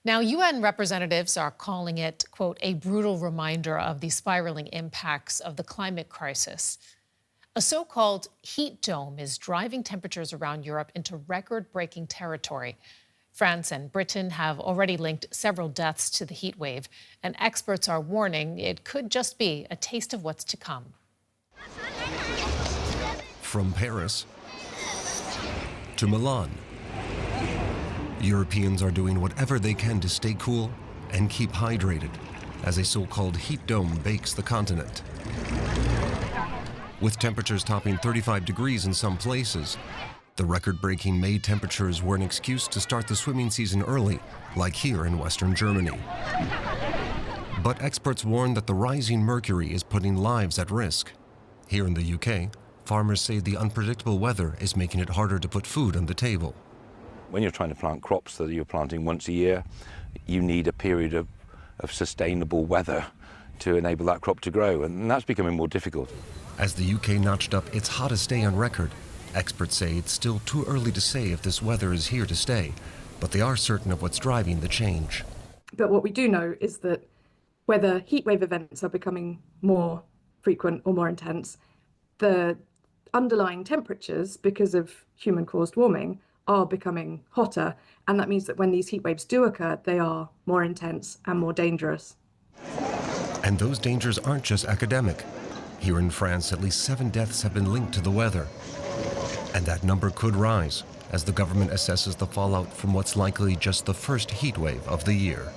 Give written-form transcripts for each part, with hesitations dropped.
Now, UN representatives are calling it, quote, a brutal reminder of the spiraling impacts of the climate crisis. A so-called heat dome is driving temperatures around Europe into record-breaking territory. France and Britain have already linked several deaths to the heat wave, and experts are warning it could just be a taste of what's to come. From Paris to Milan, Europeans are doing whatever they can to stay cool and keep hydrated as a so-called heat dome bakes the continent. With temperatures topping 35 degrees in some places, the record-breaking May temperatures were an excuse to start the swimming season early, like here in Western Germany. But experts warn that the rising mercury is putting lives at risk. Here in the UK, farmers say the unpredictable weather is making it harder to put food on the table. When you're trying to plant crops that you're planting once a year, you need a period of sustainable weather to enable that crop to grow, and that's becoming more difficult. As the UK notched up its hottest day on record, experts say it's still too early to say if this weather is here to stay, but they are certain of what's driving the change. But what we do know is that whether heatwave events are becoming more frequent or more intense, the underlying temperatures, because of human-caused warming, are becoming hotter, and that means that when these heat waves do occur, they are more intense and more dangerous. And those dangers aren't just academic. Here in France, at least 7 deaths have been linked to the weather. And that number could rise as the government assesses the fallout from what's likely just the first heat wave of the year.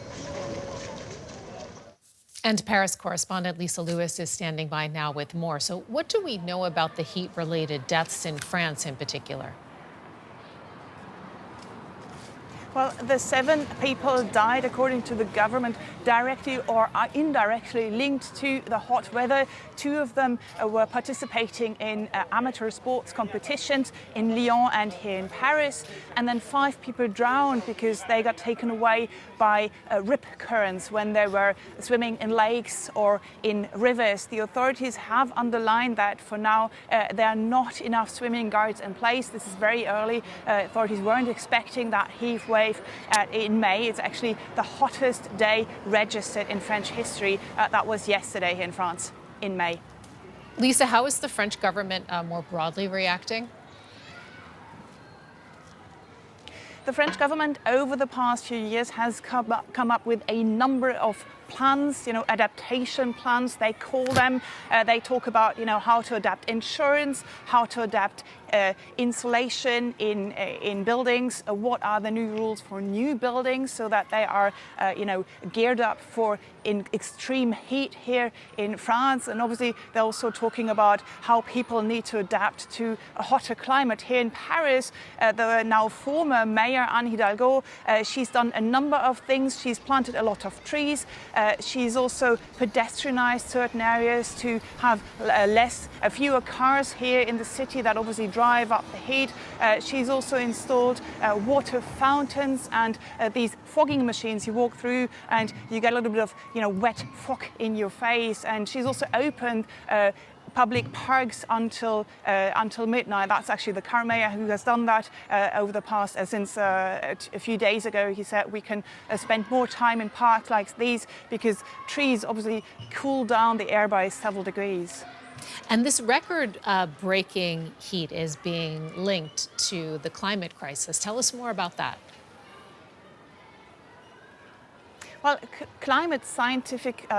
And Paris correspondent Lisa Lewis is standing by now with more. So what do we know about the heat-related deaths in France in particular? Well, the 7 people died, according to the government, directly or indirectly linked to the hot weather. 2 of them were participating in amateur sports competitions in Lyon and here in Paris. And then 5 people drowned because they got taken away by rip currents when they were swimming in lakes or in rivers. The authorities have underlined that for now there are not enough swimming guards in place. This is very early. Authorities weren't expecting that heat wave in May. It's actually the hottest day registered in French history. That was yesterday here in France in May. Lisa, how is the French government more broadly reacting? The French government over the past few years has come up with a number of plans, adaptation plans, they call them. They talk about, how to adapt insurance, how to adapt insulation in buildings, what are the new rules for new buildings so that they are, geared up for in extreme heat here in France. And obviously they're also talking about how people need to adapt to a hotter climate. Here in Paris, the now former mayor Anne Hidalgo, she's done a number of things. She's planted a lot of trees. She's also pedestrianized certain areas to have fewer cars here in the city that obviously drive up the heat. She's also installed water fountains and these fogging machines. You walk through and you get a little bit of wet fog in your face. And she's also opened public parks until midnight. That's actually the current mayor who has done that over the past, since a few days ago. He said we can spend more time in parks like these because trees obviously cool down the air by several degrees. And this record-breaking heat is being linked to the climate crisis. Tell us more about that. Well, climate scientific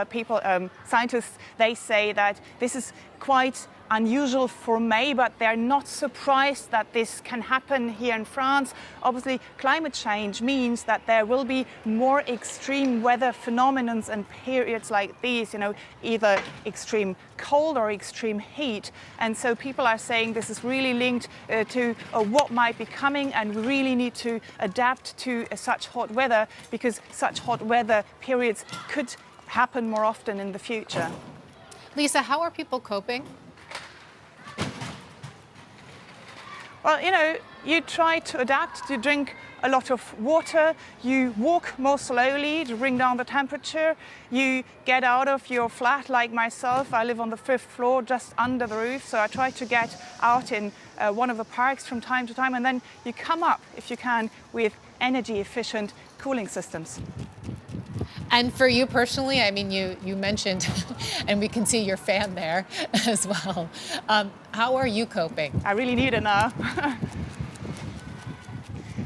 scientists, they say that this is quite unusual for May, but they're not surprised that this can happen here in France. Obviously, climate change means that there will be more extreme weather phenomena and periods like these, either extreme cold or extreme heat. And so people are saying this is really linked to what might be coming, and we really need to adapt to such hot weather because such hot weather periods could happen more often in the future. Lisa, how are people coping? Well, you try to adapt, to drink a lot of water, you walk more slowly to bring down the temperature, you get out of your flat like myself. I live on the 5th floor just under the roof, so I try to get out in one of the parks from time to time, and then you come up, if you can, with energy efficient cooling systems. And for you personally, I mean, you mentioned, and we can see your fan there as well. How are you coping? I really need it now.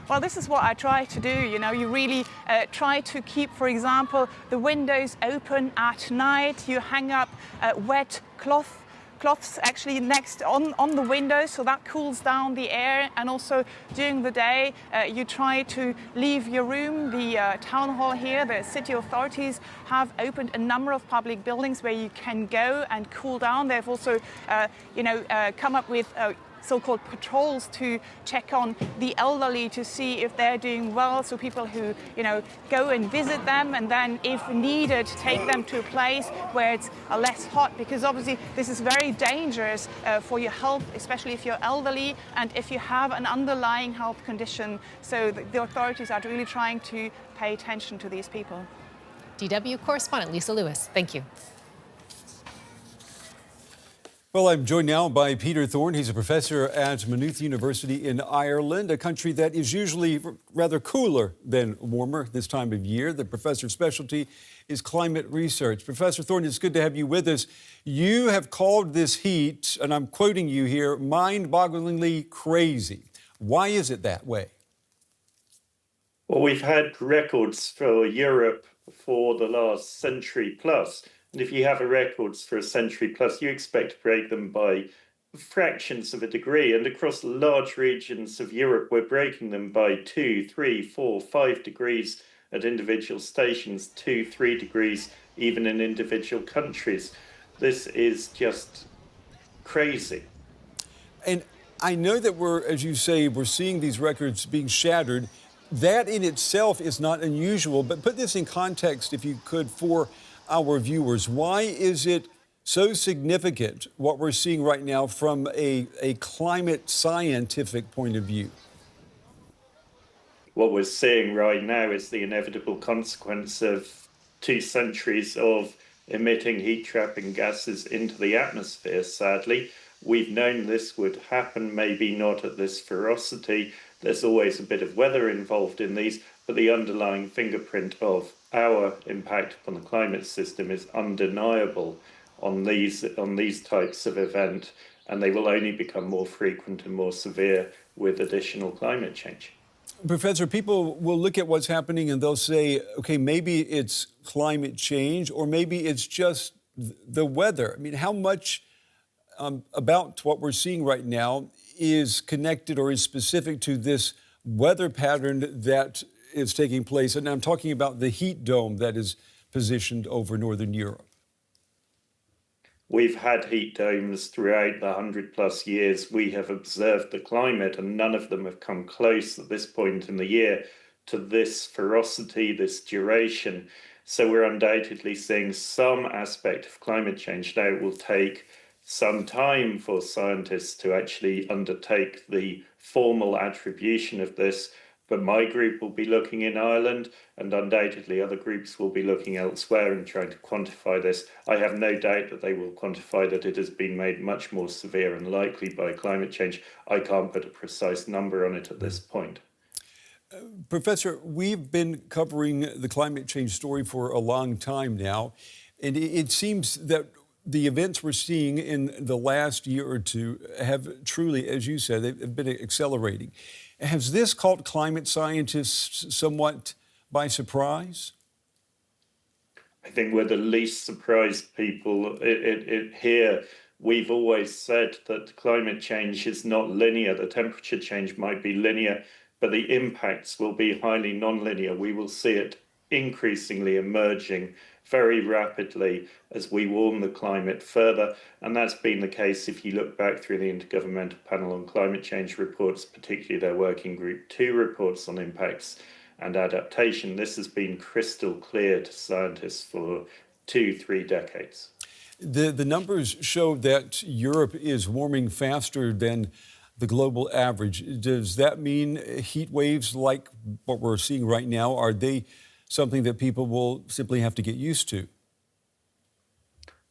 Well, this is what I try to do. You know, you really try to keep, for example, the windows open at night. You hang up wet cloths actually next on the windows, so that cools down the air. And also during the day, you try to leave your room. The town hall here, the city authorities have opened a number of public buildings where you can go and cool down. They've also, come up with so-called patrols to check on the elderly to see if they're doing well. So people who, go and visit them, and then if needed, take them to a place where it's less hot, because obviously this is very dangerous for your health, especially if you're elderly and if you have an underlying health condition. So the authorities are really trying to pay attention to these people. DW correspondent Lisa Lewis, thank you. Well, I'm joined now by Peter Thorne. He's a professor at Maynooth University in Ireland, a country that is usually rather cooler than warmer this time of year. The professor's specialty is climate research. Professor Thorne, it's good to have you with us. You have called this heat, and I'm quoting you here, mind-bogglingly crazy. Why is it that way? Well, we've had records for Europe for the last century plus. And if you have records for a century plus, you expect to break them by fractions of a degree. And across large regions of Europe, we're breaking them by 2, 3, 4, 5 degrees at individual stations, 2, 3 degrees even in individual countries. This is just crazy. And I know that as you say, we're seeing these records being shattered. That in itself is not unusual, but put this in context, if you could, for our viewers. Why is it so significant, what we're seeing right now, from a climate scientific point of view? What we're seeing right now is the inevitable consequence of 2 centuries of emitting heat-trapping gases into the atmosphere, sadly. We've known this would happen, maybe not at this ferocity. There's always a bit of weather involved in these, but the underlying fingerprint of our impact upon the climate system is undeniable on these types of event, and they will only become more frequent and more severe with additional climate change. Professor, people will look at what's happening and they'll say, okay, maybe it's climate change or maybe it's just the weather. I mean, how much about what we're seeing right now is connected or is specific to this weather pattern that is taking place? And I'm talking about the heat dome that is positioned over Northern Europe. We've had heat domes throughout the 100+ years we have observed the climate, and none of them have come close at this point in the year to this ferocity, this duration. So we're undoubtedly seeing some aspect of climate change. Now, it will take some time for scientists to actually undertake the formal attribution of this, but my group will be looking in Ireland, and undoubtedly other groups will be looking elsewhere and trying to quantify this. I have no doubt that they will quantify that it has been made much more severe and likely by climate change. I can't put a precise number on it at this point. Professor, we've been covering the climate change story for a long time now, and it seems that the events we're seeing in the last year or two have truly, as you said, they've been accelerating. Has this caught climate scientists somewhat by surprise? I think we're the least surprised people here. We've always said that climate change is not linear. The temperature change might be linear, but the impacts will be highly non-linear. We will see it increasingly emerging very rapidly as we warm the climate further. And that's been the case if you look back through the Intergovernmental Panel on Climate Change reports, particularly their Working Group 2 reports on impacts and adaptation. This has been crystal clear to scientists for 2-3 decades. The numbers show that Europe is warming faster than the global average. Does that mean heat waves like what we're seeing right now, are they something that people will simply have to get used to?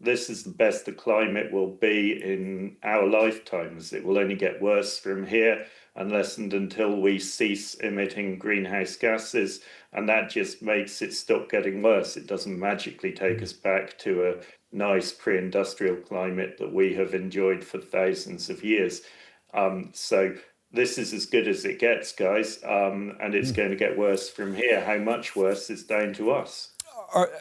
this is the best the climate will be in our lifetimes. It will only get worse from here unless and until we cease emitting greenhouse gases, and that just makes it stop getting worse. It doesn't magically take us back to a nice pre-industrial climate that we have enjoyed for thousands of years. So this is as good as it gets, guys, and it's going to get worse from here. How much worse is down to us.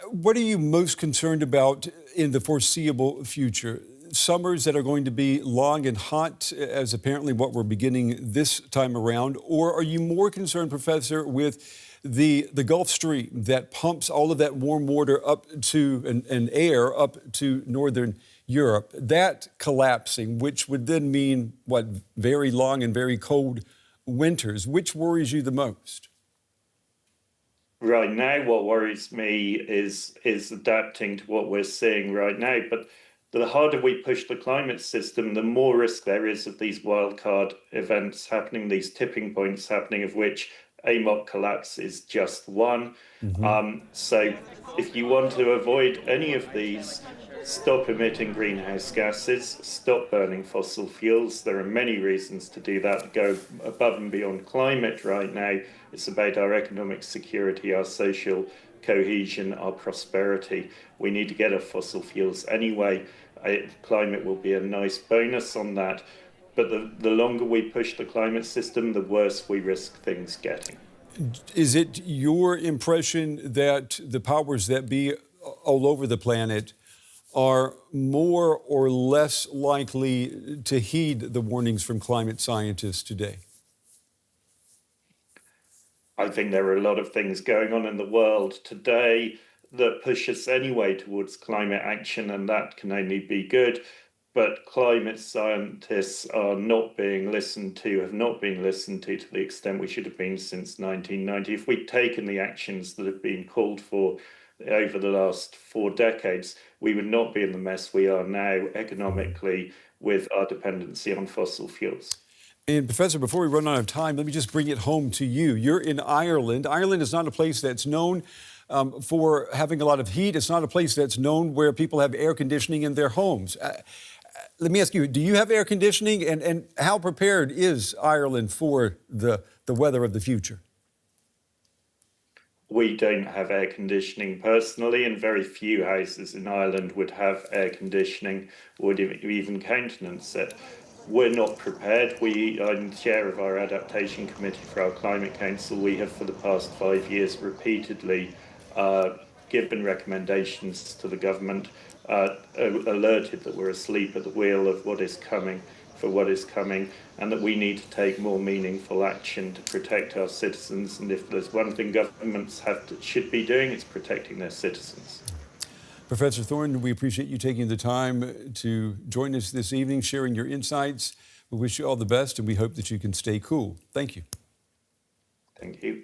What are you most concerned about in the foreseeable future? Summers that are going to be long and hot, as apparently what we're beginning this time around? Or are you more concerned, Professor, with the Gulf Stream that pumps all of that warm water up to, and air up to northern Europe, that collapsing, which would then mean, what, very long and very cold winters? Which worries you the most? Right now, what worries me is adapting to what we're seeing right now. But the harder we push the climate system, the more risk there is of these wildcard events happening, these tipping points happening, of which AMOC collapse is just one. So if you want to avoid any of these, stop emitting greenhouse gases, stop burning fossil fuels. There are many reasons to do that, go above and beyond climate right now. It's about our economic security, our social cohesion, our prosperity. We need to get off fossil fuels anyway. Climate will be a nice bonus on that. But the longer we push the climate system, the worse we risk things getting. Is it your impression that the powers that be all over the planet are more or less likely to heed the warnings from climate scientists today? I think there are a lot of things going on in the world today that push us anyway towards climate action, and that can only be good. But climate scientists are not being listened to, have not been listened to the extent we should have been since 1990. If we'd taken the actions that have been called for over the last 4 decades, we would not be in the mess we are now economically with our dependency on fossil fuels. And Professor, before we run out of time, let me just bring it home to you. You're in Ireland. Ireland is not a place that's known for having a lot of heat. It's not a place that's known where people have air conditioning in their homes. Let me ask you, do you have air conditioning, and how prepared is Ireland for the weather of the future? We don't have air conditioning personally, and very few houses in Ireland would have air conditioning, would even countenance it. We're not prepared. I'm chair of our adaptation committee for our climate council. We have for the past 5 years repeatedly given recommendations to the government, alerted that we're asleep at the wheel of what is coming, and that we need to take more meaningful action to protect our citizens. And if there's one thing governments should be doing, it's protecting their citizens. Professor Thorne, we appreciate you taking the time to join us this evening, sharing your insights. We wish you all the best, and we hope that you can stay cool. Thank you. Thank you.